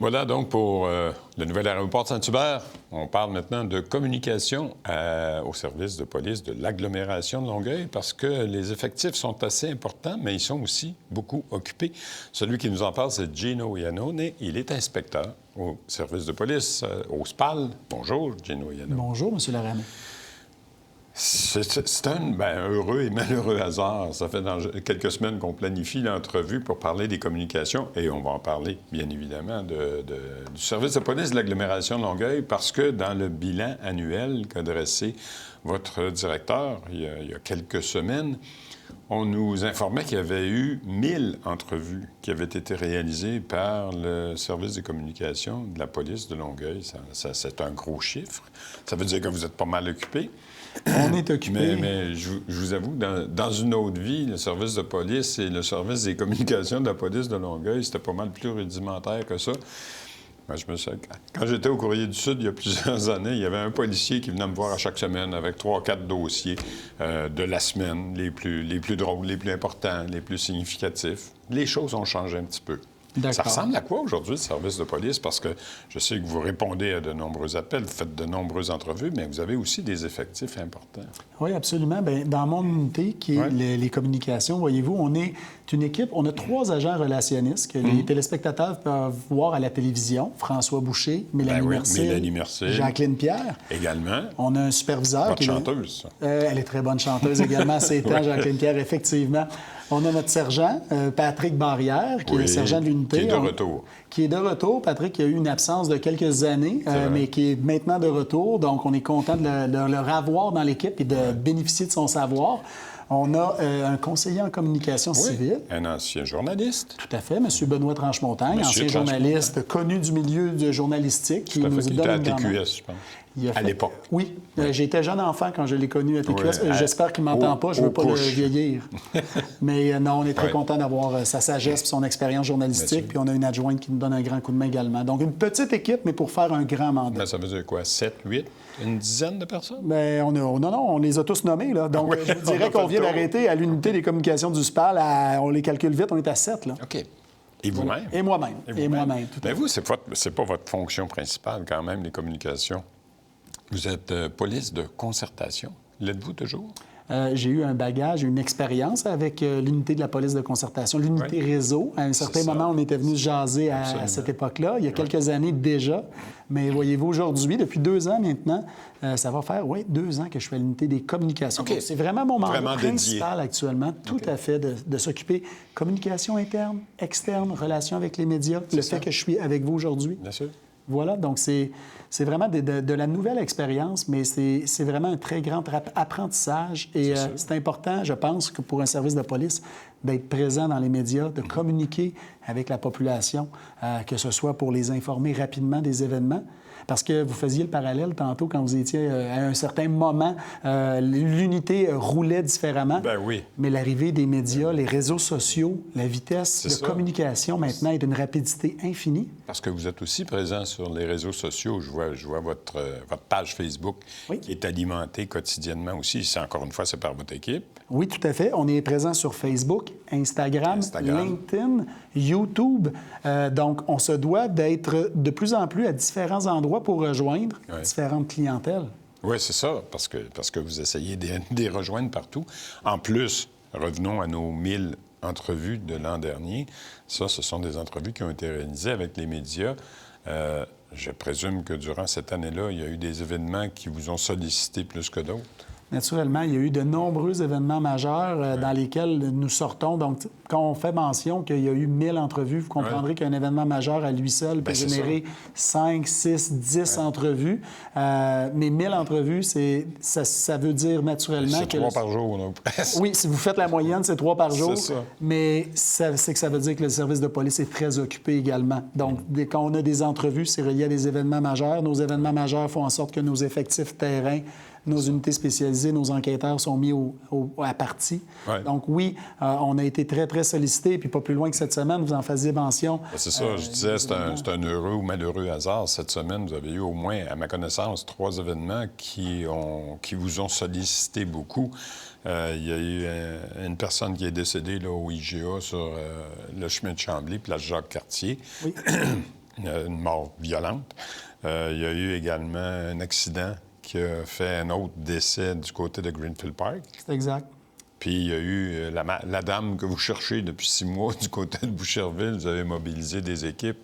Voilà donc pour le nouvel aéroport de Saint-Hubert. On parle maintenant de communication au service de police de l'agglomération de Longueuil parce que les effectifs sont assez importants, mais ils sont aussi beaucoup occupés. Celui qui nous en parle, c'est Gino Iannone. Il est inspecteur au service de police au SPAL. Bonjour, Gino Iannone. Bonjour, M. Laramé. C'est un heureux et malheureux hasard. Ça fait quelques semaines qu'on planifie l'entrevue pour parler des communications et on va en parler, bien évidemment, du service de police de l'agglomération de Longueuil parce que dans le bilan annuel qu'a dressé votre directeur il y a quelques semaines, on nous informait qu'il y avait eu 1000 entrevues qui avaient été réalisées par le service des communications de la police de Longueuil. C'est un gros chiffre. Ça veut dire que vous êtes pas mal occupé. On est occupé. Mais je vous avoue, dans une autre vie, le service de police et le service des communications de la police de Longueuil, c'était pas mal plus rudimentaire que ça. Moi, quand j'étais au Courrier du Sud, il y a plusieurs années, il y avait un policier qui venait me voir à chaque semaine avec 3-4 dossiers de la semaine, les plus drôles, les plus importants, les plus significatifs. Les choses ont changé un petit peu. Ça ressemble à quoi aujourd'hui, le service de police? Parce que je sais que vous répondez à de nombreux appels, vous faites de nombreuses entrevues, mais vous avez aussi des effectifs importants. Oui, absolument. Bien, dans mon unité, qui est les communications, voyez-vous, on est une équipe, on a 3 agents relationnistes que les téléspectateurs peuvent voir à la télévision. François Boucher, Mélanie Mercier, Jacqueline Pierre. Également. On a un superviseur. Votre chanteuse, ça. Elle est très bonne chanteuse également, c'est Jacqueline Pierre, effectivement. On a notre sergent, Patrick Barrière, qui est le sergent de l'unité. Qui est de retour. Qui est de retour. Patrick qui a eu une absence de quelques années, mais qui est maintenant de retour. Donc, on est content de le revoir dans l'équipe et de bénéficier de son savoir. On a un conseiller en communication civile. Un ancien journaliste. Tout à fait, M. Benoît Tranche-Montagne, ancien journaliste connu du milieu journalistique. Qui nous était à TQS, je pense. À l'époque. Oui. J'étais jeune enfant quand je l'ai connu à TQS. J'espère qu'il ne m'entend pas. Je ne veux pas le vieillir. Mais non, on est très content d'avoir sa sagesse et son expérience journalistique. Puis on a une adjointe qui nous donne un grand coup de main également. Donc, une petite équipe, mais pour faire un grand mandat. Mais ça veut dire quoi? 7, 8? Une dizaine de personnes? Bien, on les a tous nommés, là. Donc, je vous dirais qu'on vient d'arrêter à l'unité des communications du SPAL. On les calcule vite, on est à 7, là. OK. Et vous-même? Et moi-même. Mais vous, c'est pas votre fonction principale, quand même, les communications. Vous êtes police de concertation. L'êtes-vous toujours? J'ai eu un bagage, une expérience avec l'unité de la police de concertation, l'unité réseau. À un certain moment, on était venu jaser à cette époque-là, il y a quelques années déjà. Mais voyez-vous, aujourd'hui, depuis 2 ans maintenant, ça va faire, 2 ans que je suis à l'unité des communications. Okay. C'est vraiment mon mandat dédié. principal actuellement, tout à fait, de s'occuper communication interne, externe, relation avec les médias, fait que je suis avec vous aujourd'hui. Bien sûr. Voilà, donc c'est vraiment de la nouvelle expérience, mais c'est vraiment un très grand apprentissage. Et c'est important, je pense, que pour un service de police, d'être présent dans les médias, de communiquer avec la population, que ce soit pour les informer rapidement des événements. Parce que vous faisiez le parallèle tantôt quand vous étiez à un certain moment, l'unité roulait différemment. Ben oui. Mais l'arrivée des médias, les réseaux sociaux, la vitesse de communication maintenant est d'une rapidité infinie. Parce que vous êtes aussi présent sur les réseaux sociaux. Je vois votre page Facebook qui est alimentée quotidiennement aussi. C'est encore une fois, c'est par votre équipe. Oui, tout à fait. On est présent sur Facebook, Instagram. LinkedIn, YouTube. Donc, on se doit d'être de plus en plus à différents endroits pour rejoindre différentes clientèles. Oui, c'est ça, parce que vous essayez de les rejoindre partout. En plus, revenons à nos 1000 entrevues de l'an dernier. Ça, ce sont des entrevues qui ont été réalisées avec les médias. Je présume que durant cette année-là, il y a eu des événements qui vous ont sollicité plus que d'autres. Naturellement, il y a eu de nombreux événements majeurs dans lesquels nous sortons. Donc, quand on fait mention qu'il y a eu 1000 entrevues, vous comprendrez qu'un événement majeur à lui seul peut générer 5, 6, 10 entrevues. Mais 1000 entrevues, ça veut dire naturellement que... C'est 3 par jour, non? Oui, si vous faites la moyenne, c'est 3 par jour. C'est ça. Mais c'est que ça veut dire que le service de police est très occupé également. Donc, quand on a des entrevues, c'est relié à des événements majeurs. Nos événements majeurs font en sorte que nos effectifs terrain, nos unités spécialisées, nos enquêteurs sont mis à partie. Ouais. Donc oui, on a été très, très sollicités. Puis pas plus loin que cette semaine, vous en faisiez mention. C'est ça, je disais, c'est un heureux ou malheureux hasard. Cette semaine, vous avez eu au moins, à ma connaissance, 3 événements qui vous ont sollicité beaucoup. Il y a eu une personne qui est décédée là, au IGA sur le chemin de Chambly, place Jacques-Cartier. Oui. une mort violente. Il y a eu également un accident qui a fait un autre décès du côté de Greenfield Park. C'est exact. Puis il y a eu la dame que vous cherchez depuis 6 mois du côté de Boucherville. Vous avez mobilisé des équipes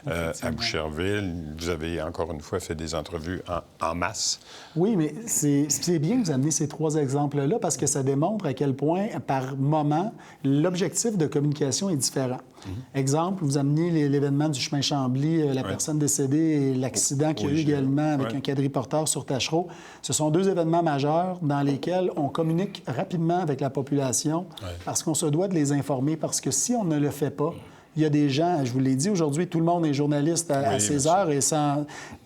à Boucherville. Vous avez, encore une fois, fait des entrevues en masse. Oui, mais c'est bien que vous amenez ces 3 exemples-là parce que ça démontre à quel point, par moment, l'objectif de communication est différent. Exemple, vous amenez l'événement du chemin Chambly, la personne décédée et l'accident qu'il y a eu également avec un quadriporteur sur Tachereau. Ce sont 2 événements majeurs dans lesquels on communique rapidement avec la population parce qu'on se doit de les informer, parce que si on ne le fait pas, il y a des gens, je vous l'ai dit, aujourd'hui, tout le monde est journaliste à ces heures et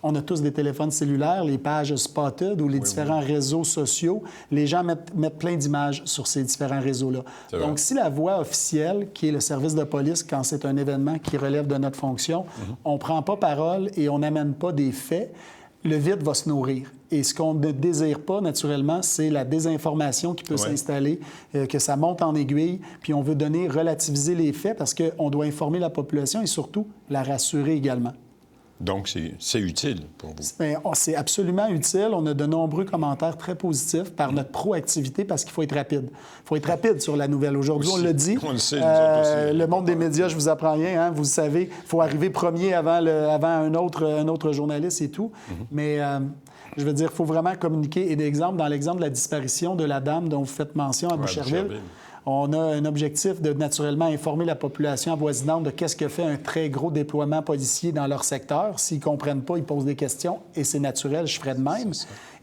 on a tous des téléphones cellulaires, les pages Spotted ou les différents réseaux sociaux. Les gens mettent plein d'images sur ces différents réseaux-là. Donc, si la voie officielle, qui est le service de police, quand c'est un événement qui relève de notre fonction, on ne prend pas parole et on n'amène pas des faits, le vide va se nourrir. Et ce qu'on ne désire pas, naturellement, c'est la désinformation qui peut s'installer, que ça monte en aiguille, puis on veut relativiser les faits parce qu'on doit informer la population et surtout la rassurer également. Donc, c'est utile pour vous? C'est absolument utile. On a de nombreux commentaires très positifs par notre proactivité parce qu'il faut être rapide. Il faut être rapide sur la nouvelle. Aujourd'hui, on le dit. On le sait, nous autres aussi. Le monde des médias, je vous apprends rien. Hein? Vous le savez, il faut arriver premier avant un autre journaliste et tout. Mais je veux dire, il faut vraiment communiquer. Et dans l'exemple de la disparition de la dame dont vous faites mention à Boucherville, on a un objectif de naturellement informer la population avoisinante de qu'est-ce que fait un très gros déploiement policier dans leur secteur. S'ils ne comprennent pas, ils posent des questions et c'est naturel, je ferai de même.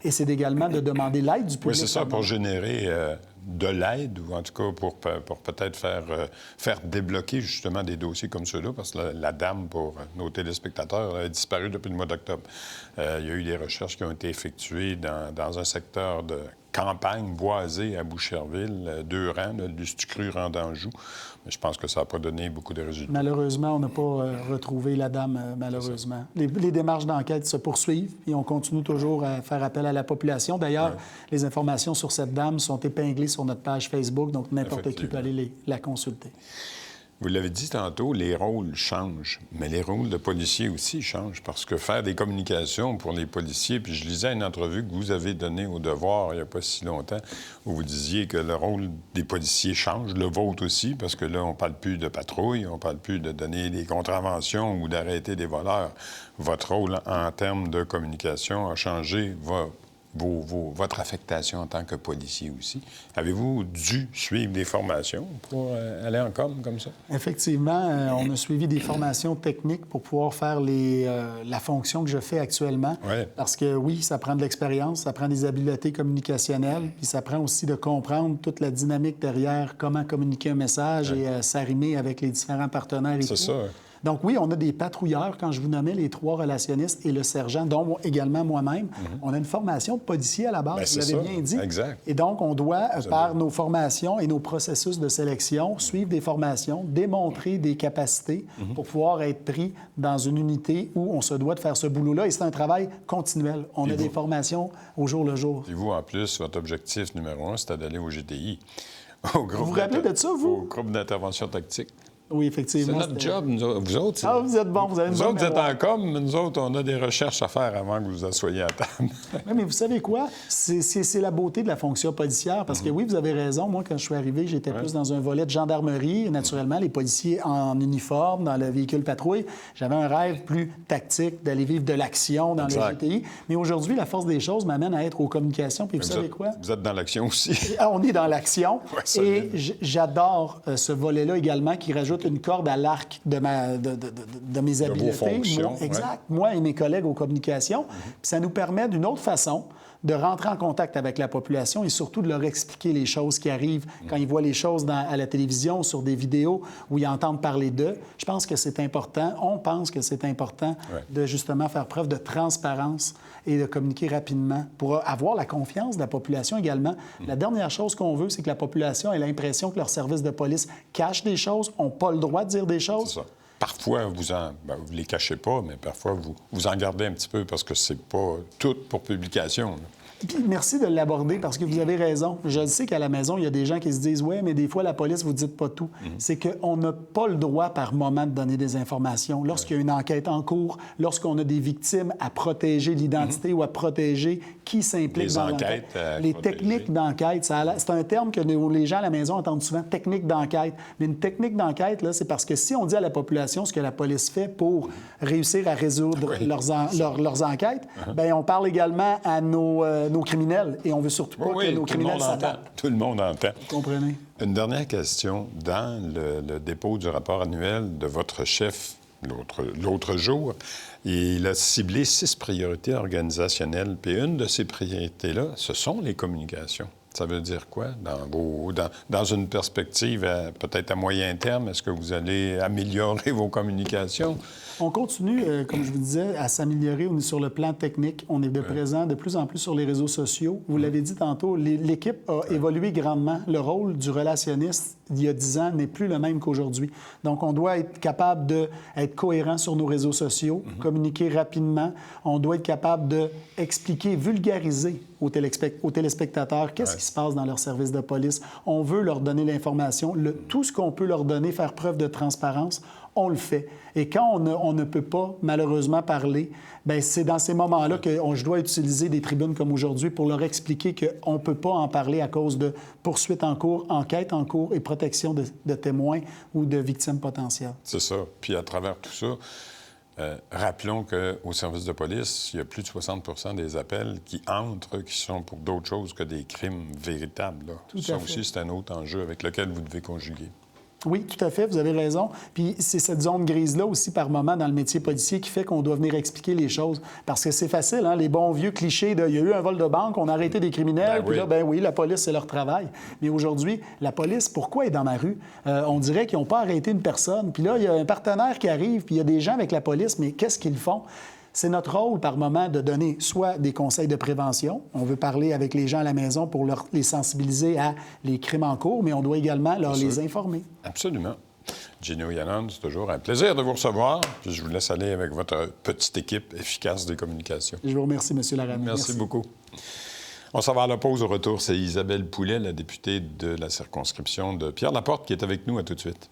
Et c'est également de demander l'aide du public. Oui, c'est ça, pour générer de l'aide ou en tout cas pour peut-être faire débloquer justement des dossiers comme ceux-là, parce que la dame, pour nos téléspectateurs, a disparu depuis le mois d'octobre. Il y a eu des recherches qui ont été effectuées dans un secteur de campagne boisée à Boucherville, 2 rangs, du Stucru rang d'Anjou. Mais je pense que ça n'a pas donné beaucoup de résultats. Malheureusement, on n'a pas retrouvé la dame, malheureusement. Les démarches d'enquête se poursuivent et on continue toujours à faire appel à la population. D'ailleurs, les informations sur cette dame sont épinglées sur notre page Facebook, donc n'importe qui peut aller la consulter. Vous l'avez dit tantôt, les rôles changent, mais les rôles de policiers aussi changent parce que faire des communications pour les policiers, puis je lisais une entrevue que vous avez donnée au Devoir il n'y a pas si longtemps, où vous disiez que le rôle des policiers change, le vôtre aussi, parce que là, on ne parle plus de patrouille, on ne parle plus de donner des contraventions ou d'arrêter des voleurs. Votre rôle en termes de communication a changé, votre affectation en tant que policier aussi. Avez-vous dû suivre des formations pour aller en com comme ça? Effectivement, on a suivi des formations techniques pour pouvoir faire la fonction que je fais actuellement. Parce que oui, ça prend de l'expérience, ça prend des habiletés communicationnelles, puis ça prend aussi de comprendre toute la dynamique derrière comment communiquer un message et s'arrimer avec les différents partenaires et tout. C'est ça. Donc oui, on a des patrouilleurs, quand je vous nommais les 3 relationnistes et le sergent, dont également moi-même. On a une formation de policier à la base, vous l'avez bien dit. Exact. Et donc, on doit, par nos formations et nos processus de sélection, suivre des formations, démontrer des capacités pour pouvoir être pris dans une unité où on se doit de faire ce boulot-là. Et c'est un travail continuel. On a des formations au jour le jour. Et vous, en plus, votre objectif numéro 1, c'était d'aller au GTI. Vous vous rappelez de ça, vous? Au groupe d'intervention tactique. Oui, effectivement. C'est notre job, vous autres. Ah, vous êtes bons, vous avez une bonne mémoire. Vous autres, vous êtes en com, mais nous autres, on a des recherches à faire avant que vous assoyiez à table. Oui, mais vous savez quoi? C'est la beauté de la fonction policière, parce que oui, vous avez raison. Moi, quand je suis arrivé, j'étais plus dans un volet de gendarmerie. Naturellement, les policiers en uniforme, dans le véhicule patrouille. J'avais un rêve plus tactique, d'aller vivre de l'action dans le GTI. Mais aujourd'hui, la force des choses m'amène à être aux communications. Puis vous savez quoi? Vous êtes dans l'action aussi. On est dans l'action. Et j'adore ce volet-là également qui rajoute une corde à l'arc de mes habiletés. Vos fonctions. Exact. Moi et mes collègues aux communications. Puis ça nous permet d'une autre façon de rentrer en contact avec la population et surtout de leur expliquer les choses qui arrivent quand ils voient les choses à la télévision, sur des vidéos où ils entendent parler d'eux. Je pense que c'est important, on pense que c'est important de justement faire preuve de transparence et de communiquer rapidement pour avoir la confiance de la population également. La dernière chose qu'on veut, c'est que la population ait l'impression que leur service de police cache des choses, n'ont pas le droit de dire des choses. C'est ça. Parfois, vous ne les cachez pas, mais parfois, vous en gardez un petit peu parce que c'est pas tout pour publication. Puis merci de l'aborder parce que vous avez raison. Je sais qu'à la maison, il y a des gens qui se disent « Ouais, mais des fois, la police, vous ne dites pas tout. C'est qu'on n'a pas le droit par moment de donner des informations. Lorsqu'il y a une enquête en cours, lorsqu'on a des victimes à protéger l'identité ou à protéger qui s'implique Les dans enquêtes l'enquête. Les protéger. techniques d'enquête, c'est un terme que les gens à la maison entendent souvent, technique d'enquête. Mais une technique d'enquête, là, c'est parce que si on dit à la population ce que la police fait pour réussir à résoudre leurs enquêtes, bien, on parle également à nos criminels et on veut surtout pas que nos criminels s'adaptent. Tout le monde entend. Vous comprenez? Une dernière question. Dans le dépôt du rapport annuel de votre chef l'autre jour, il a ciblé 6 priorités organisationnelles. Puis une de ces priorités-là, ce sont les communications. Ça veut dire quoi? Dans une perspective peut-être à moyen terme, est-ce que vous allez améliorer vos communications? On continue, comme je vous disais, à s'améliorer sur le plan technique. On est présent de plus en plus sur les réseaux sociaux. Vous l'avez dit tantôt, l'équipe a évolué grandement. Le rôle du relationniste, il y a 10 ans, n'est plus le même qu'aujourd'hui. Donc, on doit être capable d'être cohérent sur nos réseaux sociaux, communiquer rapidement. On doit être capable d'expliquer, vulgariser aux téléspectateurs qu'est-ce qui se passe dans leur service de police. On veut leur donner l'information. Tout ce qu'on peut leur donner, faire preuve de transparence, on le fait. Et quand on ne peut pas, malheureusement, parler, bien, c'est dans ces moments-là que je dois utiliser des tribunes comme aujourd'hui pour leur expliquer qu'on ne peut pas en parler à cause de poursuites en cours, enquêtes en cours et protection de témoins ou de victimes potentielles. C'est ça. Puis à travers tout ça, rappelons qu'au service de police, il y a plus de 60 des appels qui entrent, qui sont pour d'autres choses que des crimes véritables. Là. Tout à ça fait. aussi, c'est un autre enjeu avec lequel vous devez conjuguer. Oui, tout à fait, vous avez raison. Puis c'est cette zone grise-là aussi, par moment, dans le métier policier qui fait qu'on doit venir expliquer les choses. Parce que c'est facile, hein, les bons vieux clichés de « il y a eu un vol de banque, on a arrêté des criminels, puis là, ben oui, la police, c'est leur travail. » Mais aujourd'hui, la police, pourquoi est dans ma rue? On dirait qu'ils n'ont pas arrêté une personne. Puis là, il y a un partenaire qui arrive, puis il y a des gens avec la police, mais qu'est-ce qu'ils font? C'est notre rôle, par moment, de donner soit des conseils de prévention. On veut parler avec les gens à la maison pour les sensibiliser à les crimes en cours, mais on doit également les informer. Absolument. Gino Yannon, c'est toujours un plaisir de vous recevoir. Puis je vous laisse aller avec votre petite équipe efficace des communications. Je vous remercie, M. Laramie. Merci beaucoup. On s'en va à la pause. Au retour, c'est Isabelle Poulet, la députée de la circonscription de Pierre-Laporte, qui est avec nous. À tout de suite.